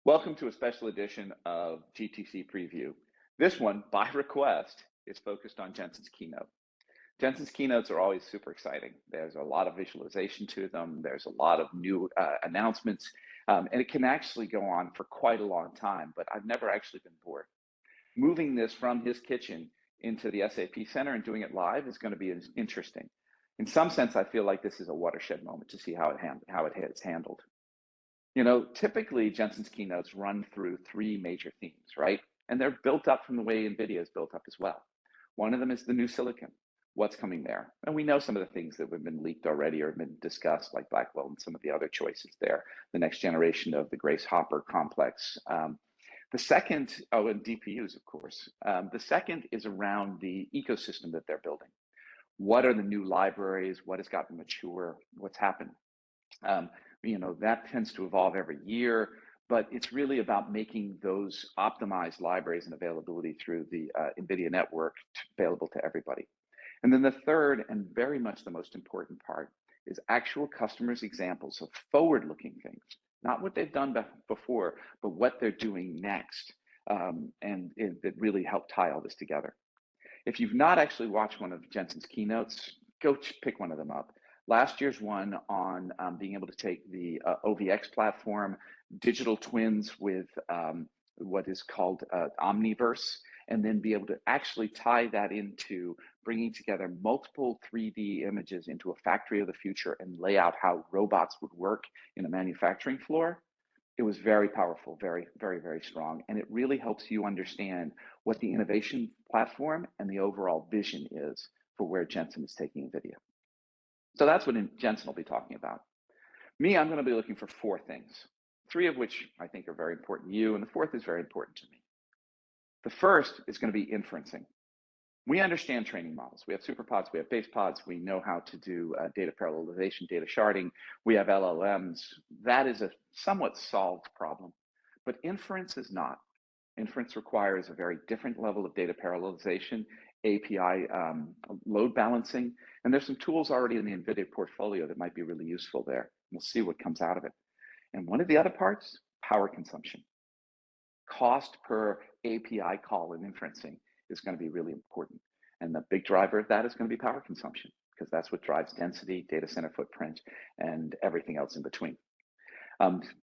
Welcome to a special edition of GTC Preview. This one, by request, is focused on Jensen's keynote. Jensen's keynotes are always super exciting. There's a lot of visualization to them. There's a lot of new announcements, and it can actually go on for quite a long time, but I've never actually been bored. Moving this from his kitchen into the SAP Center and doing it live is going to be interesting. In some sense, I feel like this is a watershed moment to see how it is handled. You know, typically Jensen's keynotes run through three major themes, right? And they're built up from the way NVIDIA is built up as well. One of them is the new silicon, what's coming there. And we know some of the things that have been leaked already or have been discussed, like Blackwell and some of the other choices there. The next generation of the Grace Hopper complex. The second, and DPUs, of course. The second is around the ecosystem that they're building. What are the new libraries? What has gotten mature? What's happened? That tends to evolve every year, but it's really about making those optimized libraries and availability through the NVIDIA network available to everybody. And then the third, and very much the most important part, is actual customers' examples of forward-looking things, not what they've done before, but what they're doing next, and that really help tie all this together. If you've not actually watched one of Jensen's keynotes, go pick one of them up. Last year's one on being able to take the OVX platform, digital twins with what is called Omniverse, and then be able to actually tie that into bringing together multiple 3D images into a factory of the future and lay out how robots would work in a manufacturing floor. It was very powerful, very, very, very strong. And it really helps you understand what the innovation platform and the overall vision is for where Jensen is taking NVIDIA. So that's what Jensen will be talking about. Me, I'm going to be looking for four things, three of which I think are very important to you, and the fourth is very important to me. The first is going to be inferencing. We understand training models. We have superpods, we have base pods, we know how to do data parallelization, data sharding, we have LLMs. That is a somewhat solved problem, but inference is not. Inference requires a very different level of data parallelization, API load balancing, and there's some tools already in the NVIDIA portfolio that might be really useful there. We'll see what comes out of it. And one of the other parts, power consumption. Cost per API call in inferencing is going to be really important. And the big driver of that is going to be power consumption, because that's what drives density, data center footprint, and everything else in between.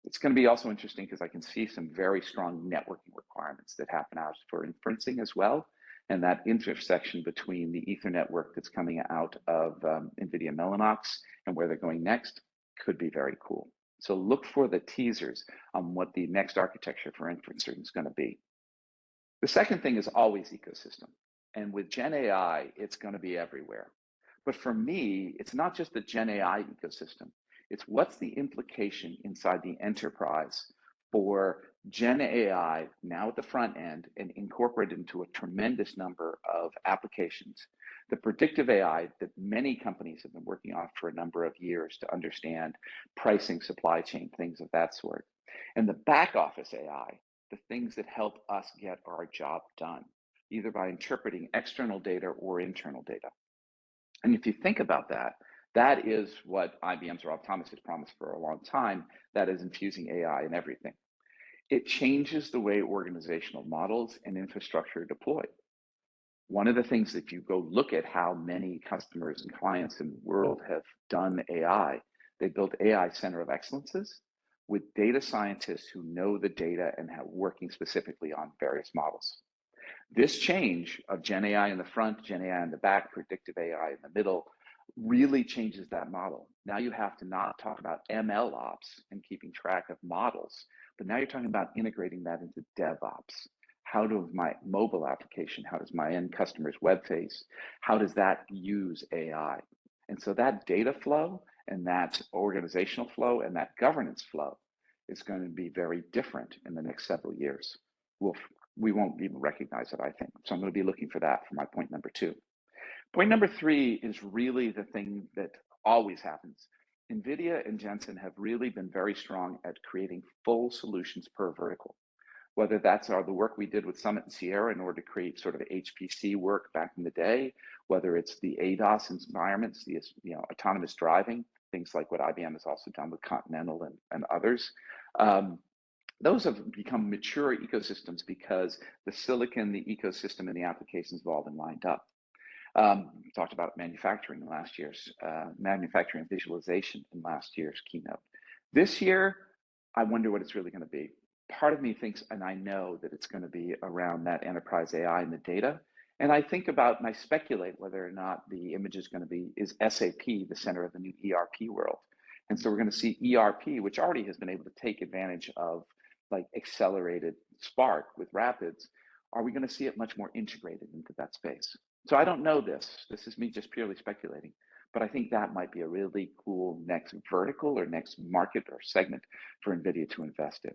It's going to be also interesting because I can see some very strong networking requirements that happen out for inferencing as well. And that intersection between the Ether network that's coming out of NVIDIA Mellanox and where they're going next could be very cool. So look for the teasers on what the next architecture for inferencing is going to be. The second thing is always ecosystem. And with Gen AI, it's going to be everywhere. But for me, it's not just the Gen AI ecosystem. It's what's the implication inside the enterprise for Gen AI now at the front end and incorporated into a tremendous number of applications. The predictive AI that many companies have been working on for a number of years to understand pricing, supply chain, things of that sort. And the back office AI, the things that help us get our job done, either by interpreting external data or internal data. And if you think about that, that is what IBM's Rob Thomas has promised for a long time, that is infusing AI in everything. It changes the way organizational models and infrastructure are deployed. One of the things, if you go look at how many customers and clients in the world have done AI, they built AI center of excellences with data scientists who know the data and have working specifically on various models. This change of Gen AI in the front, Gen AI in the back, predictive AI in the middle, really changes that model. Now you have to not talk about ML ops and keeping track of models, but now you're talking about integrating that into DevOps. How does my mobile application, how does my end customer's web face, how does that use AI? And so that data flow and that organizational flow and that governance flow is going to be very different in the next several years. We won't even recognize it, I think. So I'm going to be looking for that for my point number two. Point number three is really the thing that always happens. NVIDIA and Jensen have really been very strong at creating full solutions per vertical. Whether that's the work we did with Summit and Sierra in order to create sort of HPC work back in the day, whether it's the ADAS environments, the autonomous driving, things like what IBM has also done with Continental and others. those have become mature ecosystems because the silicon, the ecosystem, and the applications have all been lined up. We talked about manufacturing in last year's manufacturing visualization in last year's keynote. This year, I wonder what it's really going to be. Part of me thinks, and I know that it's going to be around that enterprise AI and the data. And I think about and I speculate whether or not the image is going to be, is SAP the center of the new ERP world? And so we're going to see ERP, which already has been able to take advantage of like accelerated Spark with Rapids. Are we going to see it much more integrated into that space? So I don't know this. This is me just purely speculating, but I think that might be a really cool next vertical or next market or segment for NVIDIA to invest in.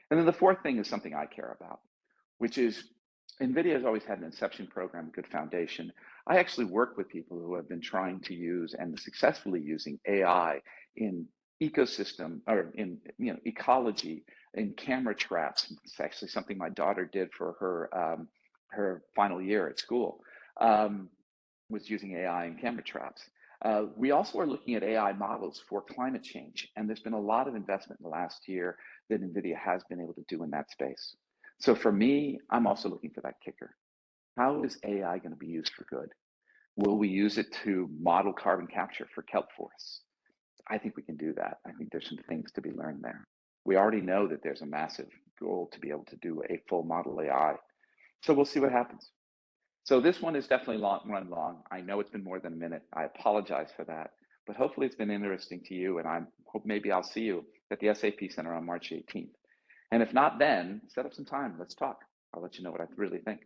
And then the fourth thing is something I care about, which is NVIDIA has always had an inception program, good foundation. I actually work with people who have been trying to use and successfully using AI in ecosystem or in ecology, in camera traps. It's actually something my daughter did for her final year at school, was using AI in camera traps. We also are looking at AI models for climate change, and there's been a lot of investment in the last year that NVIDIA has been able to do in that space. So for me, I'm also looking for that kicker. How is AI going to be used for good? Will we use it to model carbon capture for kelp forests? I think we can do that. I think there's some things to be learned there. We already know that there's a massive goal to be able to do a full model AI. So we'll see what happens. So this one is definitely run long. I know it's been more than a minute. I apologize for that, but hopefully it's been interesting to you, and I hope maybe I'll see you at the SAP Center on March 18th. And if not then, set up some time. Let's talk. I'll let you know what I really think.